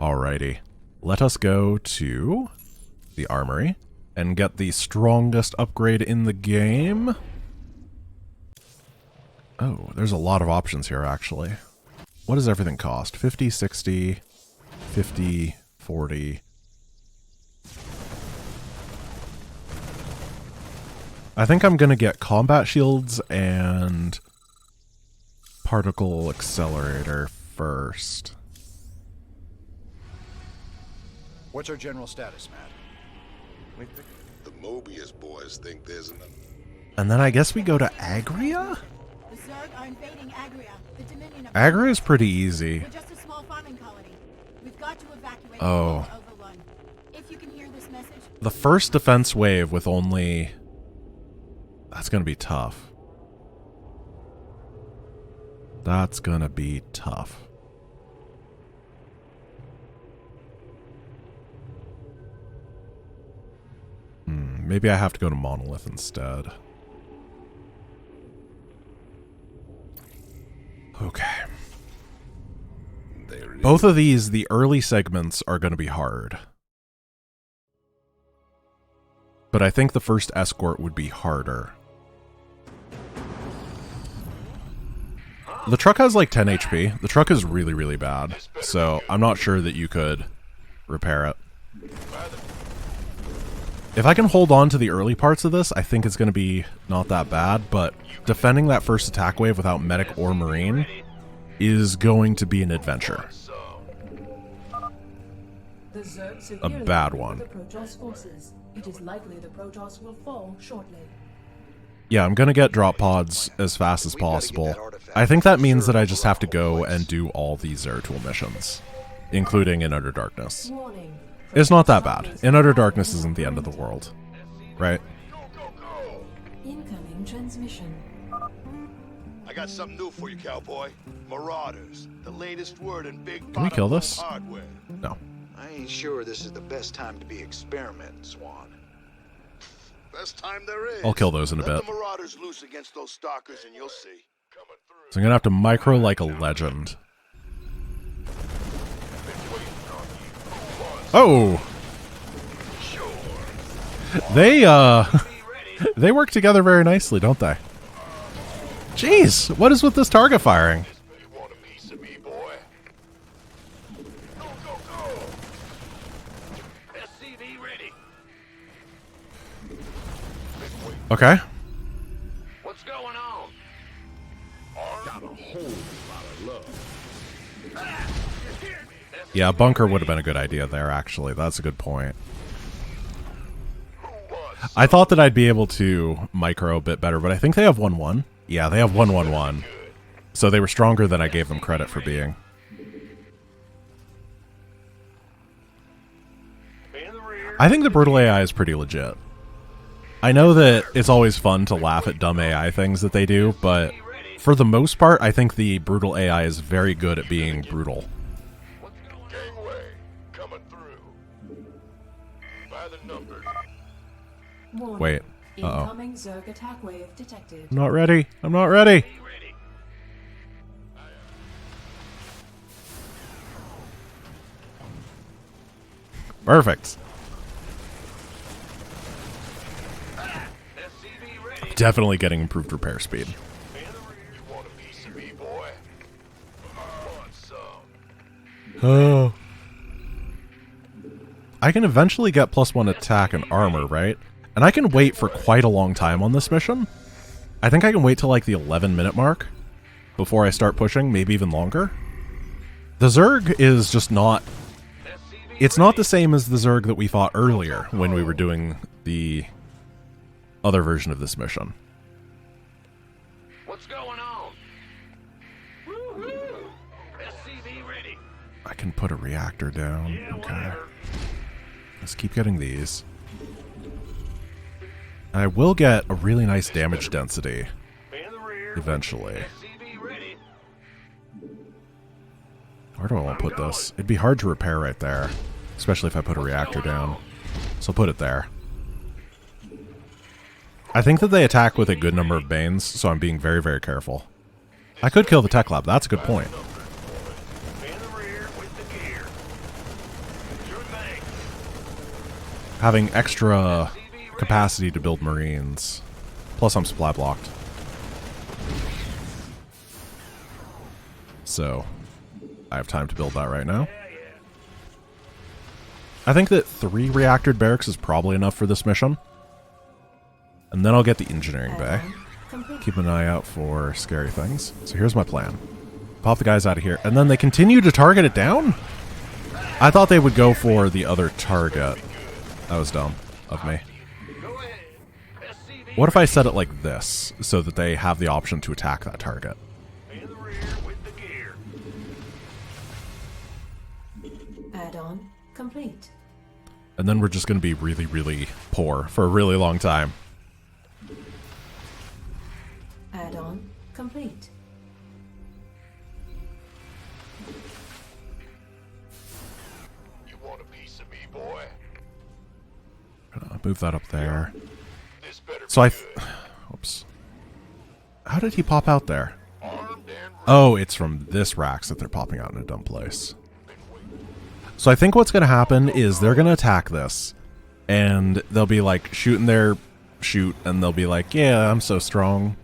Alrighty. Let us go to the armory and get the strongest upgrade in the game. Oh, there's a lot of options here, actually. What does everything cost? 50, 60, 50, 40. I think I'm going to get combat shields and particle accelerator first. What's our general status, Matt? The Mobius boys think there's an... And then I guess we go to Agria? The Zerg are invading Agria, the Dominion of... Agria is pretty easy. We're just a small farming colony. We've got to evacuate Oh. Overrun. If you can hear this message... The first defense wave with only... That's going to be tough. That's going to be tough. Maybe I have to go to Monolith instead. Okay. Both of these, the early segments are going to be hard. But I think the first escort would be harder. The truck has like 10 HP. The truck is really, really bad. So I'm not sure that you could repair it. If I can hold on to the early parts of this, I think it's going to be not that bad, but defending that first attack wave without medic or marine is going to be an adventure. A bad one. It is likely the Protoss will fall shortly. Yeah, I'm going to get drop pods as fast as possible. I think that means that I just have to go and do all these Zeratul missions, including in Utter Darkness. It's not that bad. In Utter Darkness isn't the end of the world, right? Incoming transmission. I got something new for you, cowboy. Marauders, the latest word in big... Can we kill this? Hardware. No. I ain't sure this is the best time to be experimenting, Swan. Best time there is. I'll kill those in a Let bit. the Marauders loose against those stalkers and you'll see. So I'm going to have to micro like a legend. Oh! They work together very nicely, don't they? Jeez, what is with this target firing? You want a piece of me, boy? Go, go, go! SCV ready. Okay. What's going on? Got a whole lot of love. Yeah, bunker would have been a good idea there, actually. That's a good point. I thought that I'd be able to micro a bit better, but I think they have 1-1. Yeah, they have 1-1-1. So they were stronger than I gave them credit for being. I think the brutal AI is pretty legit. I know that it's always fun to laugh at dumb AI things that they do, but for the most part, I think the brutal AI is very good at being brutal. Gangway coming through. By the numbers. Wait. Uh-oh. Incoming Zerg attack wave detected. I'm not ready. I'm not ready. Perfect. Definitely getting improved repair speed. You want a piece of me, boy? Want some? Oh. I can eventually get +1 attack and armor, right? And I can wait for quite a long time on this mission. I think I can wait till like the 11-minute mark before I start pushing, maybe even longer. The Zerg is just not... It's not the same as the Zerg that we fought earlier when we were doing the other version of this mission. What's going on? Woo-hoo! SCV ready. I can put a reactor down. Okay. Let's keep getting these. And I will get a really nice damage density eventually. Where do I want to put this? It'd be hard to repair right there, especially if I put a reactor down. So I'll put it there. I think that they attack with a good number of Banes, so I'm being very, very careful. I could kill the tech lab. That's a good point. having extra capacity to build Marines. Plus, I'm supply blocked. So, I have time to build that right now. I think that 3 reactored barracks is probably enough for this mission. And then I'll get the engineering bay. Keep an eye out for scary things. So here's my plan. Pop the guys out of here. And then they continue to target it down? I thought they would go for the other target. That was dumb of me. What if I set it like this, so that they have the option to attack that target? In the rear with the gear. Add-on complete. And then we're just going to be really, really poor for a really long time. Add-on complete. You want a piece of me, boy? Move that up there. This better So be I... good. Oops. How did he pop out there? Armed and ready. Oh, it's from this racks that they're popping out in a dumb place. So I think what's going to happen is they're going to attack this. And they'll be like shooting their shoot. And they'll be like, yeah, I'm so strong.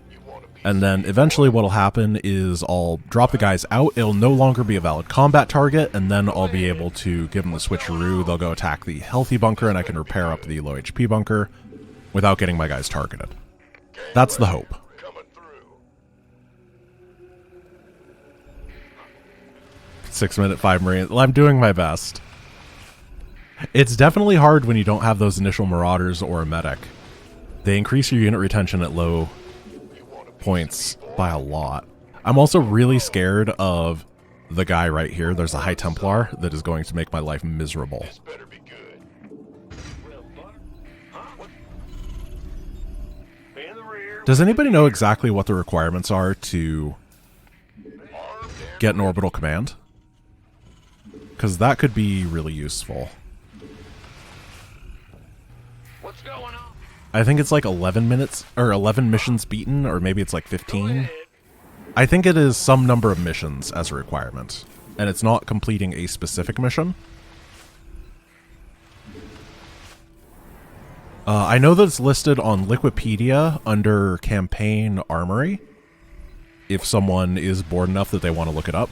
And then eventually what'll happen is I'll drop the guys out. It'll no longer be a valid combat target. And then I'll be able to give them the switcheroo. They'll go attack the healthy bunker. And I can repair up the low HP bunker without getting my guys targeted. That's the hope. Coming through. 6 minute 5 Marines. Well, I'm doing my best. It's definitely hard when you don't have those initial Marauders or a medic. They increase your unit retention at low points by a lot. I'm also really scared of the guy right here. There's a High Templar that is going to make my life miserable. This better be good. In the rear. Does anybody know exactly what the requirements are to get an orbital command? Because that could be really useful. What's going on? I think it's like 11 minutes, or 11 missions beaten, or maybe it's like 15. I think it is some number of missions as a requirement, and it's not completing a specific mission. I know that it's listed on Liquipedia under Campaign Armory, if someone is bored enough that they want to look it up.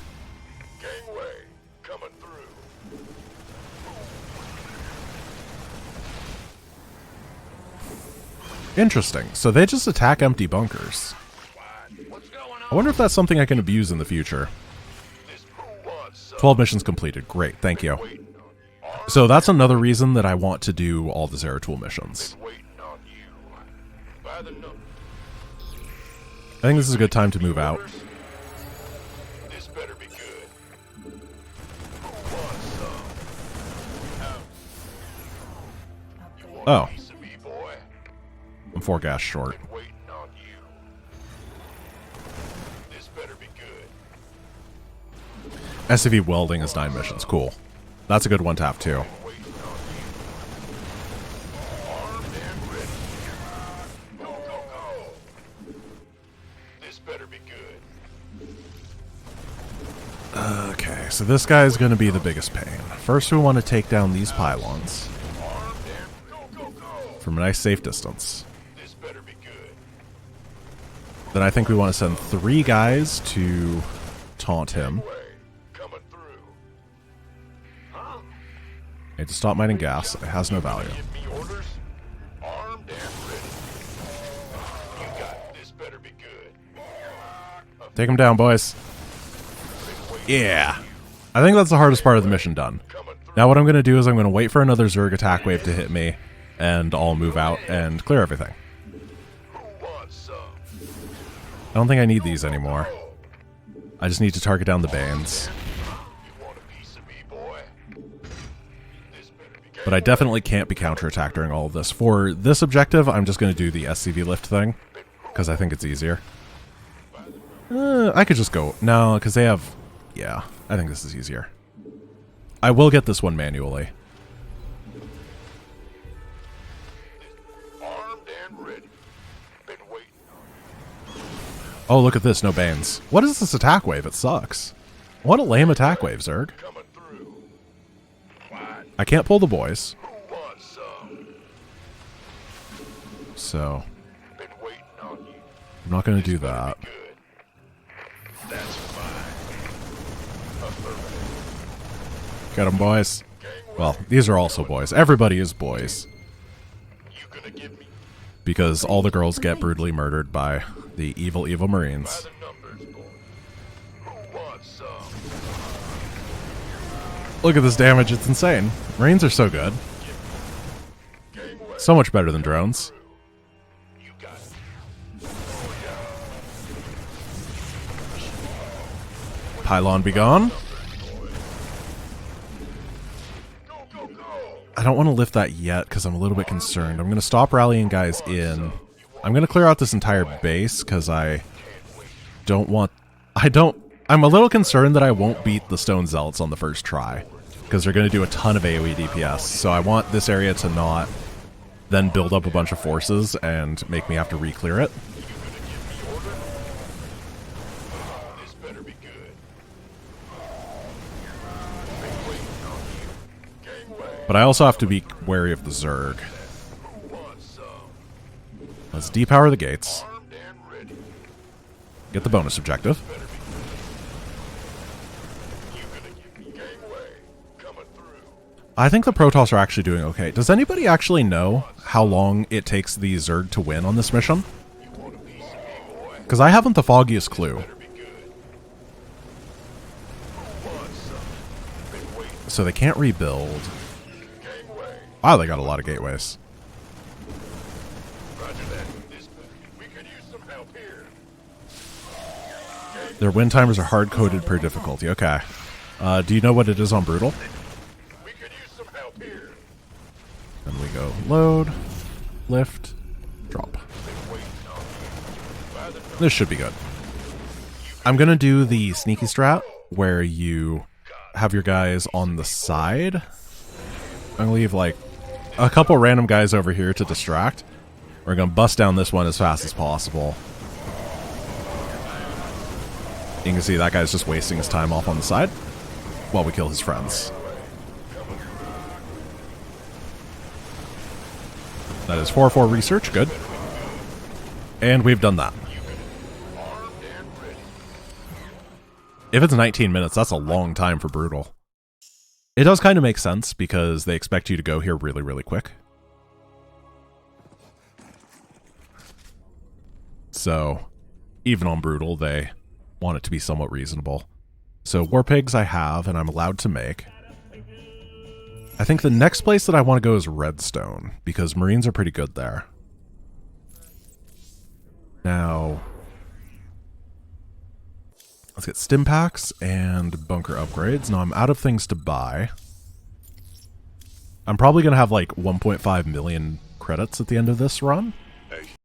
Gangway. Coming through. Interesting. So they just attack empty bunkers. What's going on? I wonder if that's something I can abuse in the future. This who wants some? 12 missions completed. Great, thank you. Waiting on. So that's another reason that I want to do all the Zeratul missions. Waiting on you. By the number. I think this is a good time to move out. This better be good. Who wants some? Upgrade. Oh, Piece of me, boy. I'm 4 gas short. Been waiting on you. This better be good. SCV welding is 9 missions. Cool. That's a good one to have too. Waiting on you. Armed and ready. Go, go, go. This better be good. Okay, so this guy's going to be the biggest pain. First, we want to take down these pylons Armed and go, go, go. from a nice safe distance. This better be good. Then I think we want to send 3 guys to taunt him. Way. Coming through. Huh? Need to stop mining gas. It has no value. Give me orders. Armed and ready. You got it. This better be good. Take him down, boys. Yeah. I think that's the hardest part of the mission done. Coming through. Now what I'm going to do is I'm going to wait for another Zerg attack wave to hit me, and I'll move out and clear everything. Who wants some? I don't think I need these anymore. I just need to target down the Banes. You want a piece of me, boy? This better be good. But I definitely can't be counterattacked during all of this. For this objective, I'm just going to do the SCV lift thing, because I think it's easier. I could just go... No, because they have... Yeah, I think this is easier. I will get this one manually. Armed and ready. Been waiting. Oh, look at this, no Banes. What is this attack wave? It sucks. What a lame attack wave, Zerg. Coming through. Quiet. I can't pull the boys. Who wants some? So Been waiting on you. I'm not going to do that. Good. That's fine. Affirmative. Get 'em, boys. Well, these are also boys. Everybody is boys. You gonna give me Because all the girls get brutally murdered by the evil, evil by Marines. the numbers, boy? Who wants some? Look at this damage, it's insane. Marines are so good. So much better than drones. You got it. Pylon be gone. Go, go, go! I don't want to lift that yet because I'm a little bit concerned. I'm going to stop rallying guys in. I'm going to clear out this entire base because I don't want... I'm a little concerned that I won't beat the Stone Zealots on the first try because they're going to do a ton of AoE DPS. So I want this area to not then build up a bunch of forces and make me have to re-clear it. This better be good. Been waiting on you. Gangway. But I also have to be wary of the Zerg. Who wants some? Let's depower the gates. Armed and ready. Get the bonus objective. Better be good. You gonna give me gangway? Coming through. I think the Protoss are actually doing okay. Does anybody actually know how long it takes the Zerg to win on this mission? You want a piece of me, boy? Because I haven't the foggiest clue. Better be good. Who wants some? Been waiting. So they can't rebuild. Gangway. Wow, they got a lot of gateways. Roger that. This better. We could use some help here. Their win timers are hard-coded per difficulty. Okay. Do you know what it is on Brutal? We could use some help here. And we go load, lift, drop. Been waiting on you. By the This should be good. I'm going to do the sneaky strat where you have your guys on the side. I'm going to leave like a couple random guys over here to distract. We're going to bust down this one as fast as possible. You can see that guy's just wasting his time off on the side while we kill his friends. That is 4-4 research, good. And we've done that. If it's 19 minutes, that's a long time for Brutal. It does kind of make sense because they expect you to go here really, really quick. So, even on Brutal, they want it to be somewhat reasonable. So, War Pigs I have, and I'm allowed to make. I think the next place that I want to go is Redstone, because Marines are pretty good there. Now, let's get stim packs and bunker upgrades. Now, I'm out of things to buy. I'm probably going to have like 1.5 million credits at the end of this run.